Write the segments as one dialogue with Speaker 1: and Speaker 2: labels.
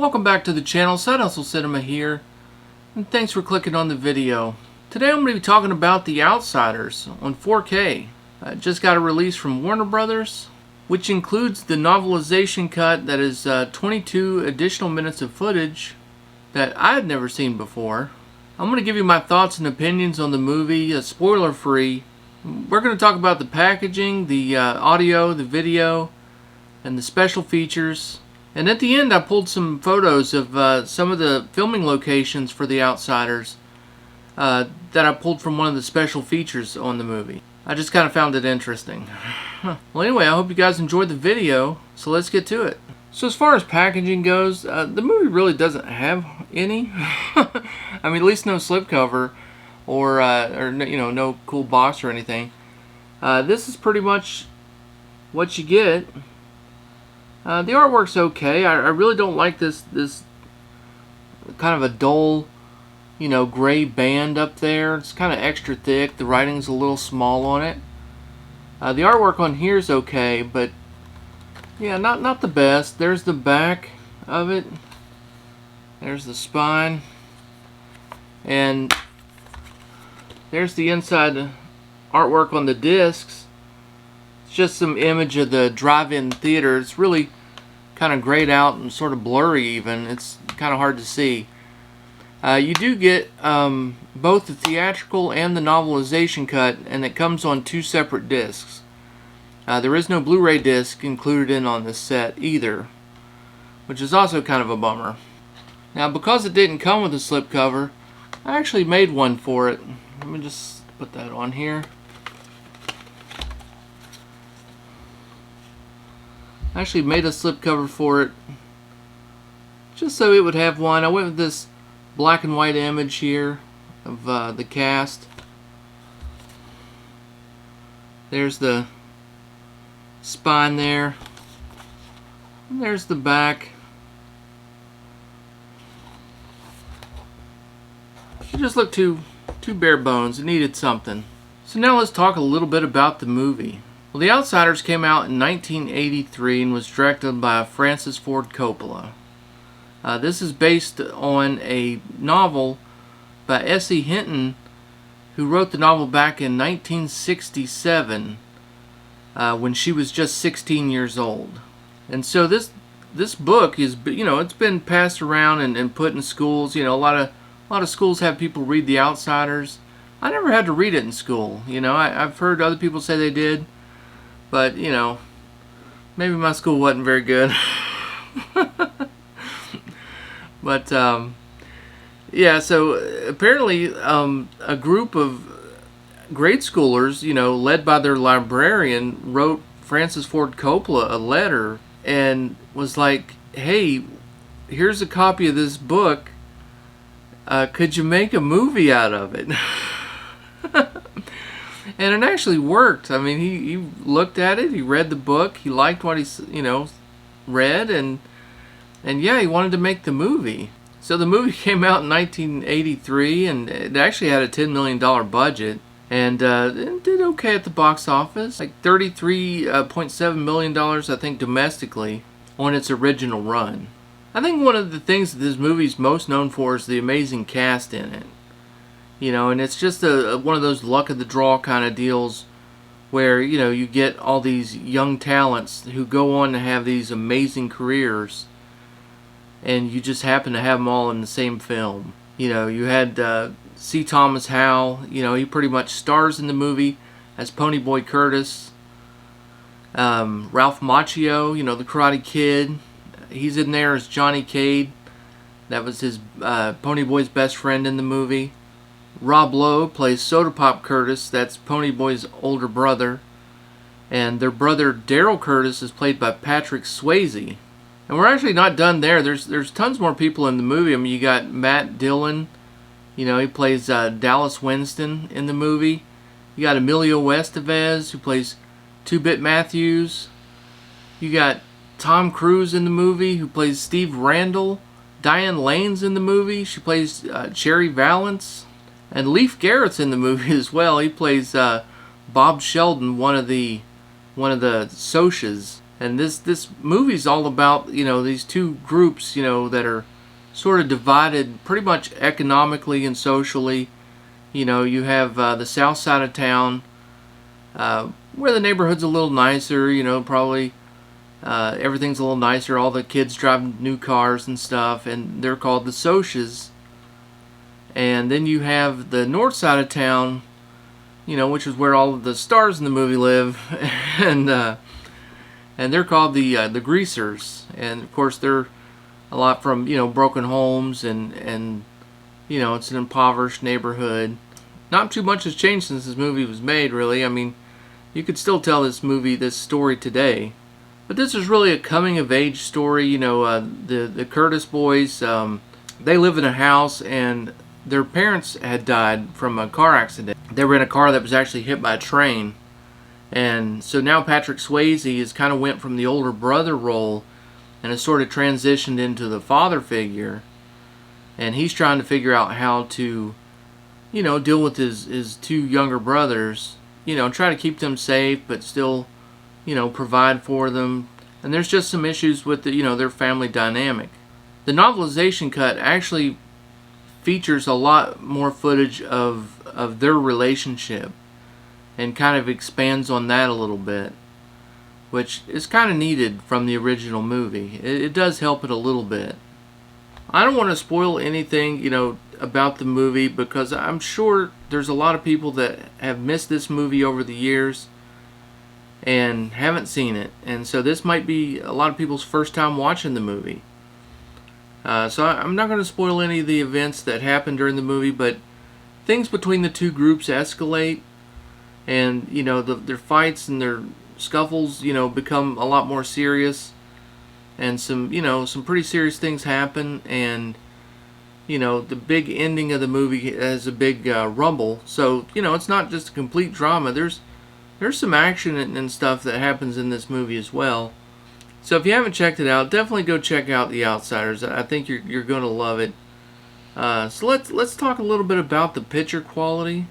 Speaker 1: Welcome back to the channel. Side Hustle Cinema here, and thanks for clicking on the video. Today I'm going to be talking about The Outsiders on 4K. Just got a release from Warner Brothers, which includes the novelization cut that is 22 additional minutes of footage that I had never seen before. I'm going to give you my thoughts and opinions on the movie, spoiler free. We're going to talk about the packaging, the audio, the video, and the special features. And at the end I pulled some photos of some of the filming locations for The Outsiders that I pulled from one of the special features on the movie. I just kind of found it interesting. Well, anyway, I hope you guys enjoyed the video, so let's get to it. So as far as packaging goes, the movie really doesn't have any. I mean, at least no slipcover or you know, no cool box or anything. This is pretty much what you get. The artwork's okay. I really don't like this kind of a dull, you know, gray band up there. It's kind of extra thick. The writing's a little small on it. The artwork on here is okay, but yeah, not the best. There's the back of it. There's the spine. And there's the inside artwork on the discs. It's just some image of the drive-in theater. It's really kind of grayed out and sort of blurry even. It's kind of hard to see. You do get both the theatrical and the novelization cut, and it comes on two separate discs. There is no Blu-ray disc included in on this set either, which is also kind of a bummer. Now, because it didn't come with a slipcover, I actually made one for it. Let me just put that on here. I actually made a slipcover for it just so it would have one. I went with this black and white image here of the cast. There's the spine there. And there's the back. It just looked too bare bones. It needed something. So now let's talk a little bit about the movie. Well, The Outsiders came out in 1983 and was directed by Francis Ford Coppola. This is based on a novel by S.E. Hinton, who wrote the novel back in 1967 when she was just 16 years old. And so this book is, you know, it's been passed around and put in schools. You know, a lot of schools have people read The Outsiders. I never had to read it in school. You know, I've heard other people say they did. But, you know, maybe my school wasn't very good. But, yeah, so apparently a group of grade schoolers, you know, led by their librarian, wrote Francis Ford Coppola a letter and was like, hey, here's a copy of this book. Could you make a movie out of it? And it actually worked. I mean, he looked at it, he read the book, he liked what he, you know, read, and yeah, he wanted to make the movie. So the movie came out in 1983, and it actually had a $10 million budget, and it did okay at the box office, like $33.7 million, I think, domestically on its original run. I think one of the things that this movie's most known for is the amazing cast in it. You know, and it's just one of those luck of the draw kind of deals where, you know, you get all these young talents who go on to have these amazing careers, and you just happen to have them all in the same film. You know, you had C. Thomas Howell. You know, he pretty much stars in the movie as Ponyboy Curtis. Ralph Macchio, you know, the Karate Kid, he's in there as Johnny Cade. That was his Ponyboy's best friend in the movie. Rob Lowe plays Soda Pop Curtis, that's Ponyboy's older brother. And their brother Daryl Curtis is played by Patrick Swayze. And we're actually not done there. There's tons more people in the movie. I mean, you got Matt Dillon, you know, he plays Dallas Winston in the movie. You got Emilio Estevez, who plays Two-Bit Matthews. You got Tom Cruise in the movie, who plays Steve Randall. Diane Lane's in the movie. She plays Cherry Valance. And Leif Garrett's in the movie as well. He plays Bob Sheldon, one of the Socs. And this movie's all about, these two groups, that are sort of divided pretty much economically and socially. You have the south side of town, where the neighborhood's a little nicer, probably everything's a little nicer. All the kids drive new cars and stuff, and they're called the Socias. And then you have the north side of town, which is where all of the stars in the movie live, and they're called the Greasers. And of course, they're a lot from broken homes, and it's an impoverished neighborhood. Not too much has changed since this movie was made, really. I mean, you could still tell this story today. But this is really a coming-of-age story. The Curtis boys, they live in a house, and their parents had died from a car accident. They were in a car that was actually hit by a train. And so now Patrick Swayze has kind of went from the older brother role and has sort of transitioned into the father figure. And he's trying to figure out how to, deal with his two younger brothers, try to keep them safe, but still, provide for them. And there's just some issues with their family dynamic. The novelization cut actually features a lot more footage of their relationship and kind of expands on that a little bit, which is kind of needed from the original movie. It does help it a little bit. I don't want to spoil anything, about the movie, because I'm sure there's a lot of people that have missed this movie over the years and haven't seen it. And so this might be a lot of people's first time watching the movie. So I'm not going to spoil any of the events that happen during the movie, but things between the two groups escalate, and their fights and their scuffles become a lot more serious, and some pretty serious things happen, and the big ending of the movie has a big rumble. So it's not just a complete drama. There's some action and stuff that happens in this movie as well. So if you haven't checked it out, definitely go check out The Outsiders. I think you're going to love it. So let's talk a little bit about the picture quality.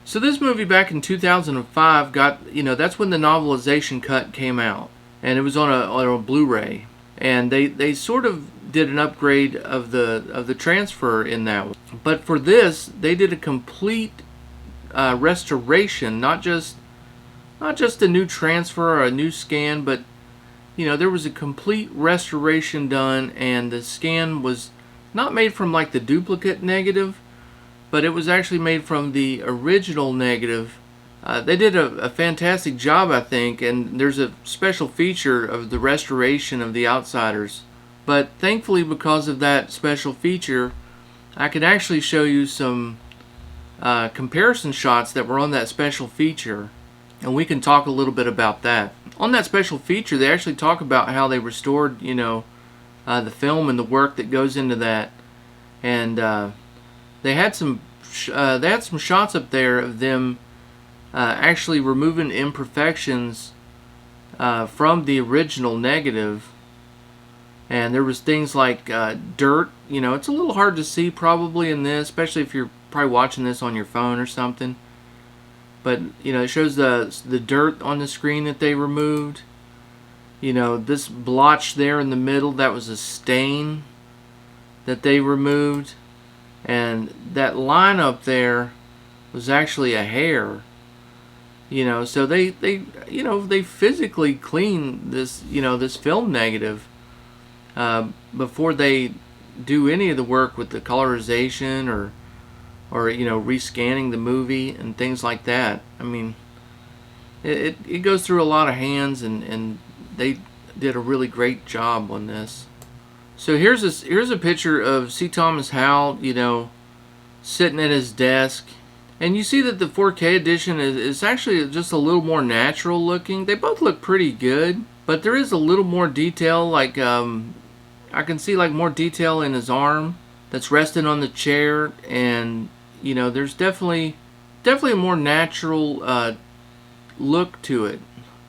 Speaker 1: So this movie back in 2005 got, that's when the novelization cut came out, and it was on a Blu-ray, and they sort of did an upgrade of the transfer in that one. But for this, they did a complete restoration, not just a new transfer or a new scan, but there was a complete restoration done, and the scan was not made from like the duplicate negative, but it was actually made from the original negative. They did a fantastic job, I think, and there's a special feature of the restoration of The Outsiders. But thankfully, because of that special feature, I can actually show you some comparison shots that were on that special feature, and we can talk a little bit about that. On that special feature, they actually talk about how they restored, the film and the work that goes into that, and they had some shots up there of them actually removing imperfections from the original negative, and there was things like dirt. It's a little hard to see probably in this, especially if you're probably watching this on your phone or something. But it shows the dirt on the screen that they removed. This blotch there in the middle, that was a stain that they removed, and that line up there was actually a hair. So they physically clean this this film negative before they do any of the work with the colorization or rescanning the movie and things like that. I mean, it goes through a lot of hands, and they did a really great job on this. So here's a picture of C. Thomas Howell, sitting at his desk, and you see that the 4K edition is actually just a little more natural looking. They both look pretty good, but there is a little more detail. Like I can see like more detail in his arm that's resting on the chair, and there's definitely a more natural look to it.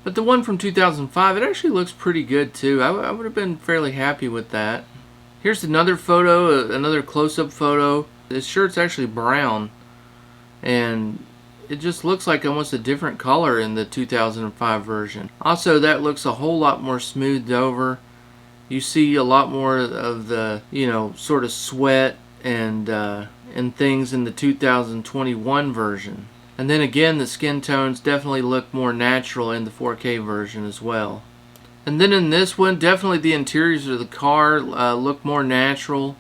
Speaker 1: But the one from 2005, it actually looks pretty good too. I would have been fairly happy with that. Here's another photo, another close-up photo. This shirt's actually brown, and it just looks like almost a different color in the 2005 version. Also, that looks a whole lot more smoothed over. You see a lot more of the, sort of sweat and things in the 2021 version. And then again, the skin tones definitely look more natural in the 4K version as well. And then in this one, definitely the interiors of the car look more natural.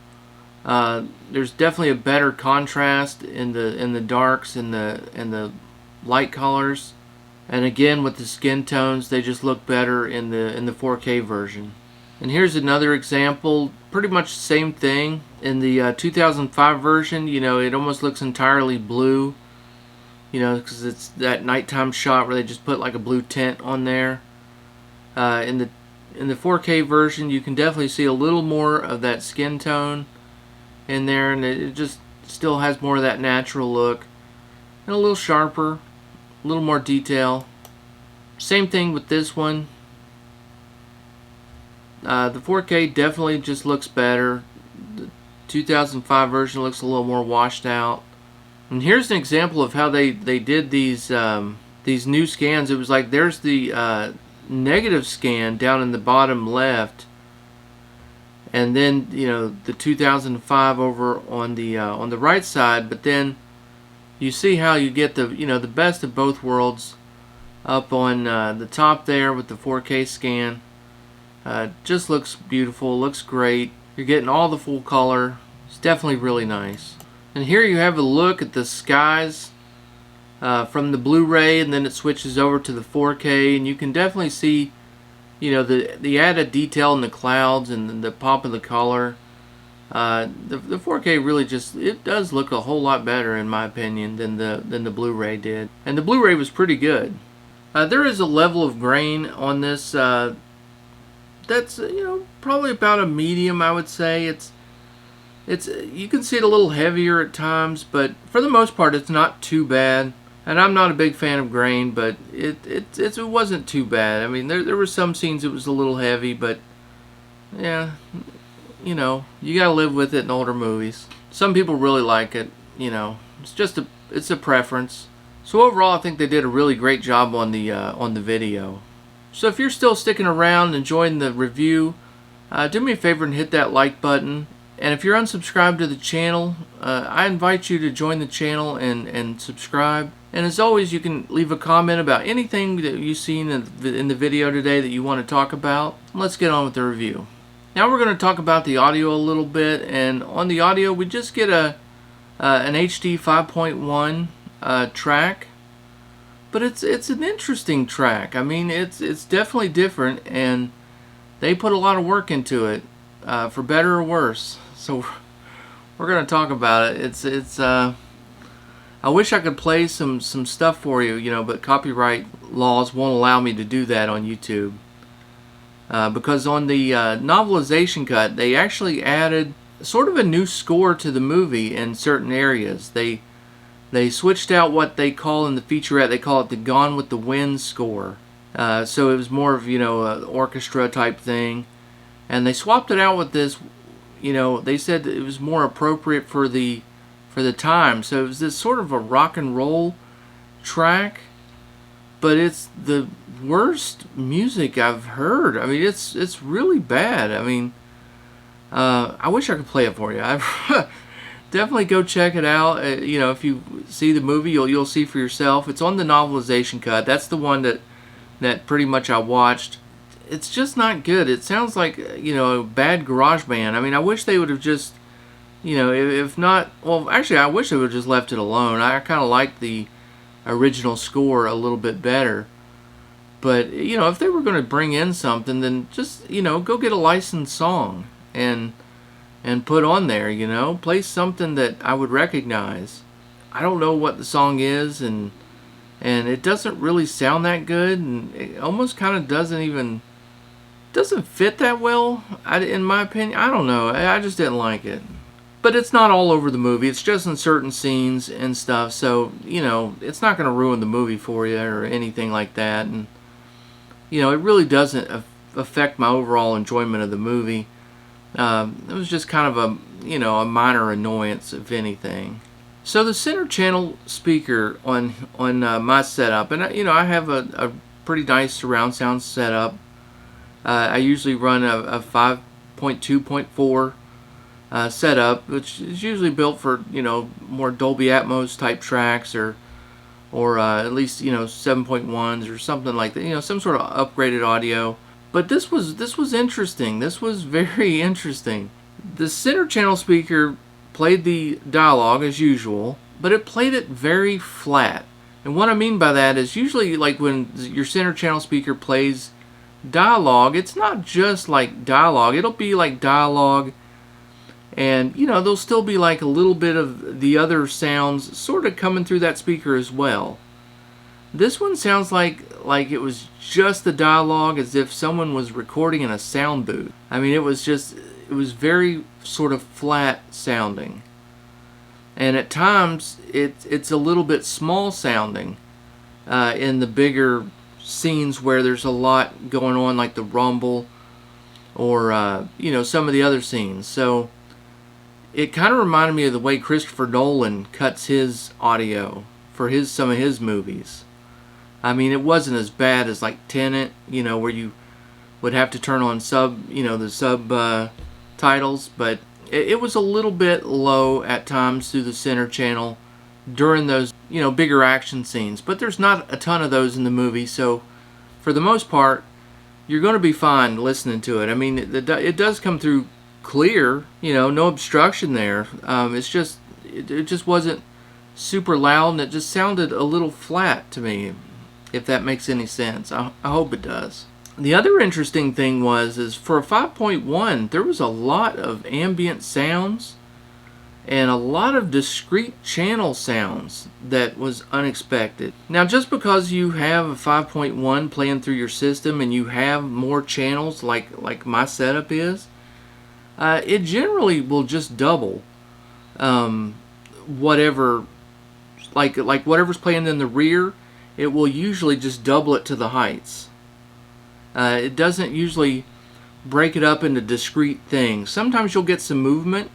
Speaker 1: There's definitely a better contrast in the darks and the light colors. And again, with the skin tones, they just look better in the 4K version. And here's another example, pretty much the same thing. In the 2005 version, it almost looks entirely blue, because it's that nighttime shot where they just put like a blue tint on there. In the 4K version, you can definitely see a little more of that skin tone in there, and it just still has more of that natural look, and a little sharper, a little more detail. Same thing with this one. The 4K definitely just looks better. The 2005 version looks a little more washed out. And here's an example of how they did these new scans. It was like there's the negative scan down in the bottom left, and then the 2005 over on the right side. But then you see how you get the the best of both worlds up on the top there with the 4K scan. Just looks beautiful, looks great. You're getting all the full color. It's definitely really nice. And here you have a look at the skies from the Blu-ray, and then it switches over to the 4K, and you can definitely see the added detail in the clouds and the pop of the color. The 4K really it does look a whole lot better in my opinion than the Blu-ray did. And the Blu-ray was pretty good. There is a level of grain on this that's probably about a medium, I would say. It's you can see it a little heavier at times, but for the most part it's not too bad. And I'm not a big fan of grain, but it wasn't too bad. I mean, there were some scenes it was a little heavy, but yeah, you gotta live with it in older movies. Some people really like it. It's a preference. So overall, I think they did a really great job on the video. So if you're still sticking around, enjoying the review, do me a favor and hit that like button. And if you're unsubscribed to the channel, I invite you to join the channel and subscribe. And as always, you can leave a comment about anything that you've seen in the video today that you want to talk about. Let's get on with the review. Now we're going to talk about the audio a little bit. And on the audio, we just get an HD 5.1 track. But it's an interesting track. I mean, it's definitely different, and they put a lot of work into it, for better or worse. So we're gonna talk about it. I wish I could play some stuff for you, but copyright laws won't allow me to do that on YouTube. Because on the novelization cut, they actually added sort of a new score to the movie in certain areas. They switched out what they call in the featurette, they call it the Gone with the Wind score. So it was more of, an orchestra type thing. And they swapped it out with this, they said that it was more appropriate for the time. So it was this sort of a rock and roll track, but it's the worst music I've heard. I mean, it's really bad. I mean, I wish I could play it for you. Definitely go check it out. If you see the movie, you'll see for yourself. It's on the novelization cut. That's the one that pretty much I watched. It's just not good. It sounds like a bad garage band. I mean, I wish they would have just if not, well, actually I wish they would have just left it alone. I kind of like the original score a little bit better. But if they were going to bring in something, then just go get a licensed song and put on there, play something that I would recognize. I don't know what the song is, and it doesn't really sound that good, and it almost kind of doesn't fit that well, in my opinion. I don't know, I just didn't like it. But it's not all over the movie, it's just in certain scenes and stuff, so, it's not going to ruin the movie for you or anything like that, and, it really doesn't affect my overall enjoyment of the movie. It was just kind of a minor annoyance, if anything. So the center channel speaker on my setup, and I have a pretty nice surround sound setup. I usually run a 5.2.4 setup, which is usually built for more Dolby Atmos type tracks, or at least 7.1s or something like that. Some sort of upgraded audio. But this was interesting. This was very interesting. The center channel speaker played the dialogue as usual, but it played it very flat. And what I mean by that is usually like when your center channel speaker plays dialogue, it's not just like dialogue. It'll be like dialogue, and there'll still be like a little bit of the other sounds sort of coming through that speaker as well. This one sounds like it was just the dialogue, as if someone was recording in a sound booth. I mean, it was very sort of flat sounding, and at times it's a little bit small sounding in the bigger scenes where there's a lot going on, like the rumble or some of the other scenes. So it kind of reminded me of the way Christopher Nolan cuts his audio for some of his movies. I mean, it wasn't as bad as like Tenet, where you would have to turn on the sub titles, but it was a little bit low at times through the center channel during those bigger action scenes. But there's not a ton of those in the movie, so for the most part, you're going to be fine listening to it. I mean, it does come through clear, no obstruction there. It just wasn't super loud, and it just sounded a little flat to me, if that makes any sense. I hope it does. The other interesting thing is for a 5.1, there was a lot of ambient sounds and a lot of discrete channel sounds that was unexpected. Now, just because you have a 5.1 playing through your system and you have more channels like my setup is, it generally will just double whatever, like whatever's playing in the rear. It will usually just double it to the heights. It doesn't usually break it up into discrete things. Sometimes you'll get some movement,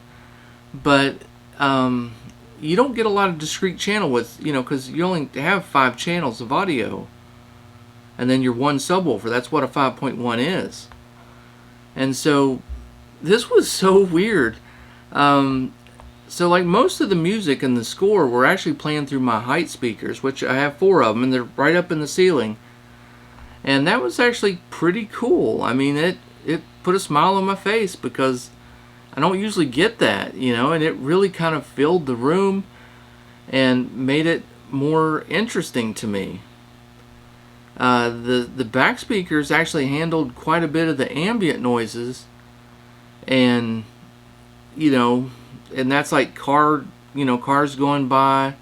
Speaker 1: but you don't get a lot of discrete channel with, because you only have 5 channels of audio, and then your one subwoofer. That's what a 5.1 is. And so this was so weird. So like most of the music and the score were actually playing through my height speakers, which I have 4 of them, and they're right up in the ceiling. And that was actually pretty cool. I mean, it put a smile on my face, because I don't usually get that, and it really kind of filled the room and made it more interesting to me. The back speakers actually handled quite a bit of the ambient noises, and and that's like cars going by,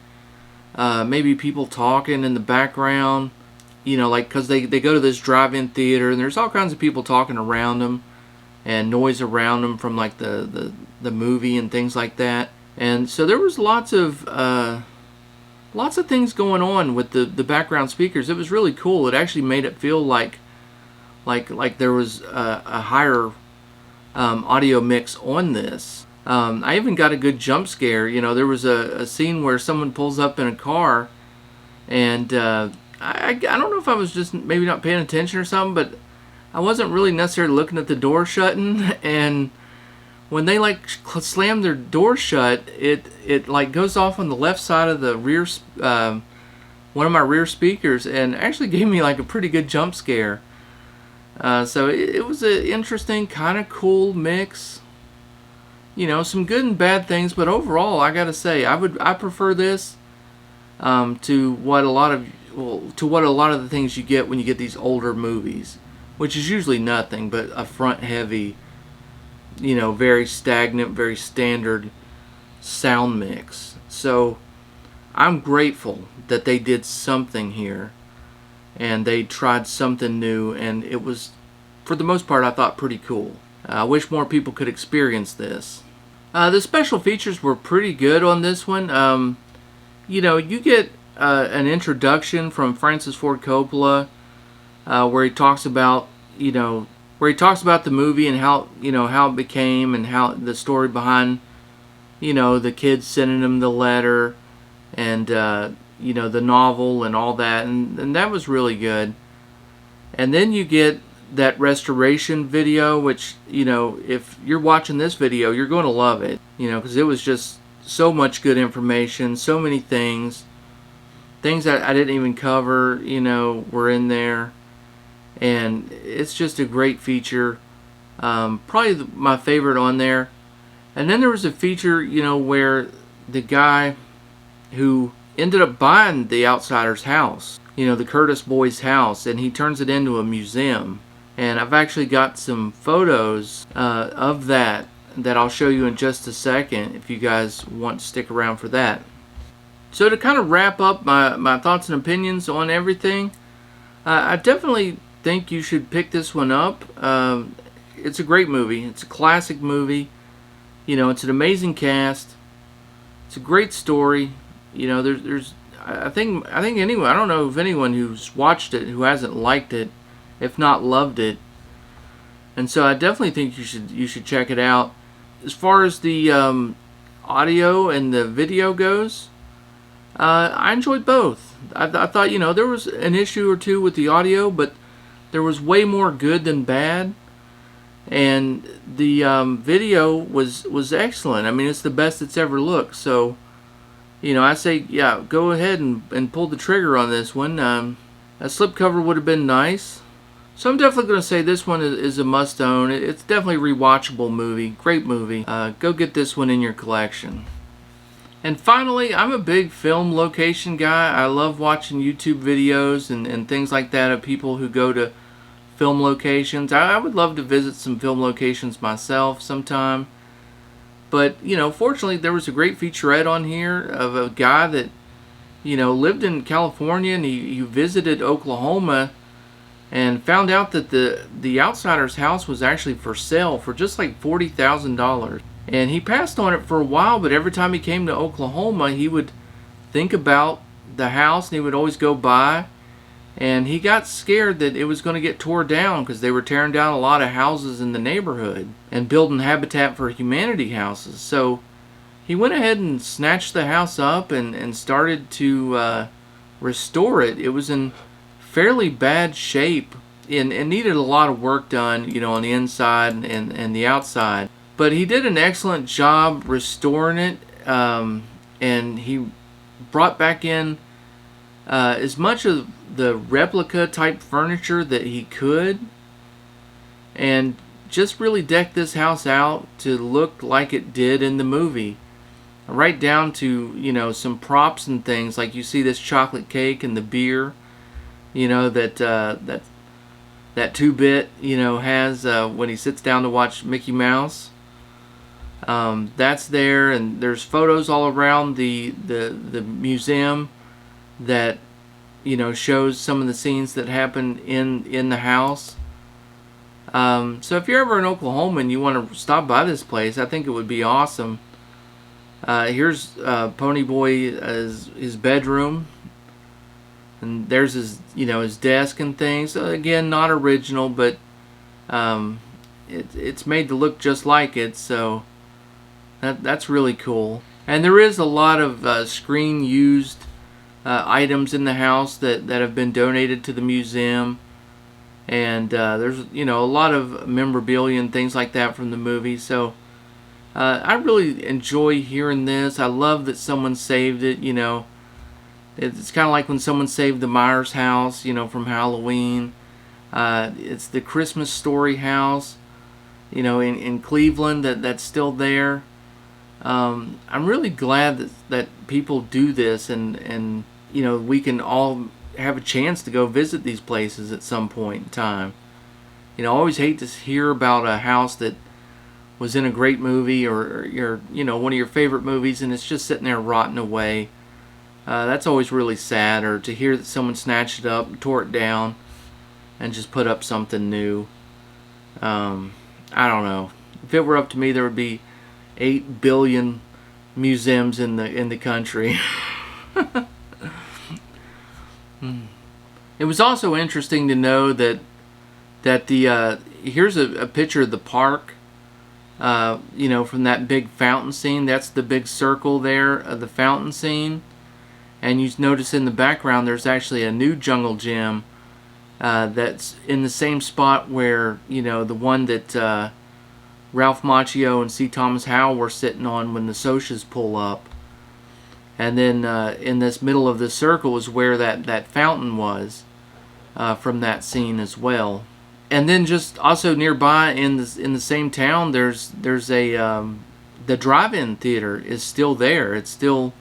Speaker 1: maybe people talking in the background, like because they go to this drive-in theater and there's all kinds of people talking around them and noise around them from like the movie and things like that. And so there was lots of things going on with the background speakers. It was really cool. It actually made it feel like there was a higher audio mix on this. I even got a good jump scare. There was a scene where someone pulls up in a car, and I don't know if I was just maybe not paying attention or something, but I wasn't really necessarily looking at the door shutting, and when they like slam their door shut, it like goes off on the left side of the rear, one of my rear speakers, and actually gave me like a pretty good jump scare. So it was an interesting, kind of cool mix. Some good and bad things, but overall, I gotta say, I prefer this to what a lot of the things you get when you get these older movies, which is usually nothing but a front heavy, very stagnant, very standard sound mix. So I'm grateful that they did something here and they tried something new, and it was, for the most part, I thought pretty cool. I wish more people could experience this. The special features were pretty good on this one. You get an introduction from Francis Ford Coppola, where he talks about the movie and how how it became, and how the story behind the kids sending him the letter, and you know, the novel and all that, and that was really good. And then you get that restoration video, which, you know, if you're watching this video, you're going to love it, you know, because it was just so much good information, so many things that I didn't even cover, you know, were in there, and it's just a great feature. Probably my favorite on there. And then there was a feature, you know, where the guy who ended up buying the Outsider's house, you know, the Curtis boy's house, and he turns it into a museum. And I've actually got some photos of that I'll show you in just a second if you guys want to stick around for that. So to kind of wrap up my thoughts and opinions on everything, I definitely think you should pick this one up. It's a great movie. It's a classic movie. You know, it's an amazing cast. It's a great story. You know, there's I think anyone, I don't know of anyone who's watched it who hasn't liked it, if not loved it. And so I definitely think you should check it out. As far as the audio and the video goes, I enjoyed both. I thought, you know, there was an issue or two with the audio, but there was way more good than bad. And the video was excellent. I mean, it's the best it's ever looked. So, you know, I say, yeah, go ahead and pull the trigger on this one. A slipcover would have been nice. So I'm definitely going to say this one is a must-own. It's definitely a rewatchable movie. Great movie. Go get this one in your collection. And finally, I'm a big film location guy. I love watching YouTube videos and things like that of people who go to film locations. I would love to visit some film locations myself sometime. But, you know, fortunately there was a great featurette on here of a guy that, you know, lived in California, and he visited Oklahoma and found out that the Outsider's house was actually for sale for just like $40,000. And he passed on it for a while, but every time he came to Oklahoma, he would think about the house, and he would always go by. And he got scared that it was going to get tore down because they were tearing down a lot of houses in the neighborhood and building Habitat for Humanity houses. So he went ahead and snatched the house up and started to restore it. It was in fairly bad shape and needed a lot of work done, you know, on the inside and the outside. But he did an excellent job restoring it, and he brought back in as much of the replica type furniture that he could, and just really decked this house out to look like it did in the movie, right down to, you know, some props and things, like you see this chocolate cake and the beer, you know, that 2-bit, you know, has when he sits down to watch Mickey Mouse. That's there, and there's photos all around the museum that, you know, shows some of the scenes that happen in the house. So if you're ever in Oklahoma and you want to stop by this place, I think it would be awesome. Here's Pony Boy as his bedroom, and there's his, you know, his desk and things. Again, not original, but it's made to look just like it, so that's really cool. And there is a lot of screen used items in the house that have been donated to the museum, and there's, you know, a lot of memorabilia and things like that from the movie. So I really enjoy hearing this. I love that someone saved it. You know, it's kind of like when someone saved the Myers house, you know, from Halloween. It's the Christmas Story house, you know, in Cleveland, that's still there. I'm really glad that people do this, and you know, we can all have a chance to go visit these places at some point in time. You know, I always hate to hear about a house that was in a great movie or you know, one of your favorite movies, and it's just sitting there rotting away. That's always really sad. Or to hear that someone snatched it up, tore it down, and just put up something new. I don't know. If it were up to me, there would be 8 billion museums in the country. It was also interesting to know that the here's a picture of the park, you know, from that big fountain scene. That's the big circle there of the fountain scene. And you notice in the background there's actually a new jungle gym that's in the same spot where, you know, the one that Ralph Macchio and C. Thomas Howell were sitting on when the Socs pull up. And then in this middle of the circle is where that fountain was from that scene as well. And then just also nearby in the same town, there's a the drive-in theater is still there. It's still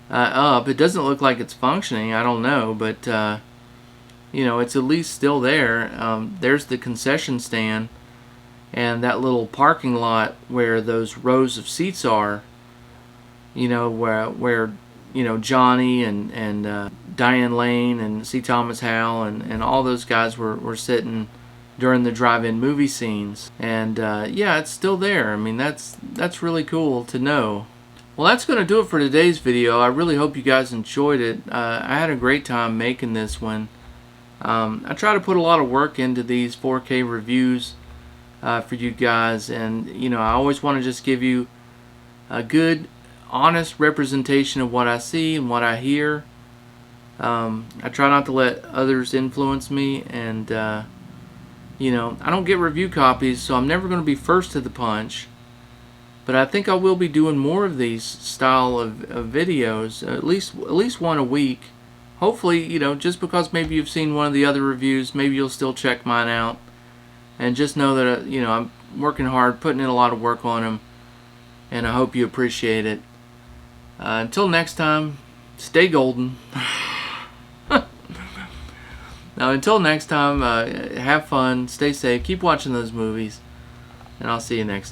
Speaker 1: up. It doesn't look like it's functioning. I don't know, but you know, it's at least still there. There's the concession stand and that little parking lot where those rows of seats are. You know, where you know, Johnny and Diane Lane and C. Thomas Howell and all those guys were sitting during the drive-in movie scenes. And yeah, it's still there. I mean, that's really cool to know. Well, that's going to do it for today's video. I really hope you guys enjoyed it. I had a great time making this one. I try to put a lot of work into these 4K reviews for you guys, and you know, I always want to just give you a good, honest representation of what I see and what I hear. I try not to let others influence me, and you know, I don't get review copies, so I'm never going to be first to the punch. But I think I will be doing more of these style of videos, at least one a week. Hopefully, you know, just because maybe you've seen one of the other reviews, maybe you'll still check mine out. And just know that, you know, I'm working hard, putting in a lot of work on them. And I hope you appreciate it. Until next time, stay golden. Now, until next time, have fun, stay safe, keep watching those movies. And I'll see you next time.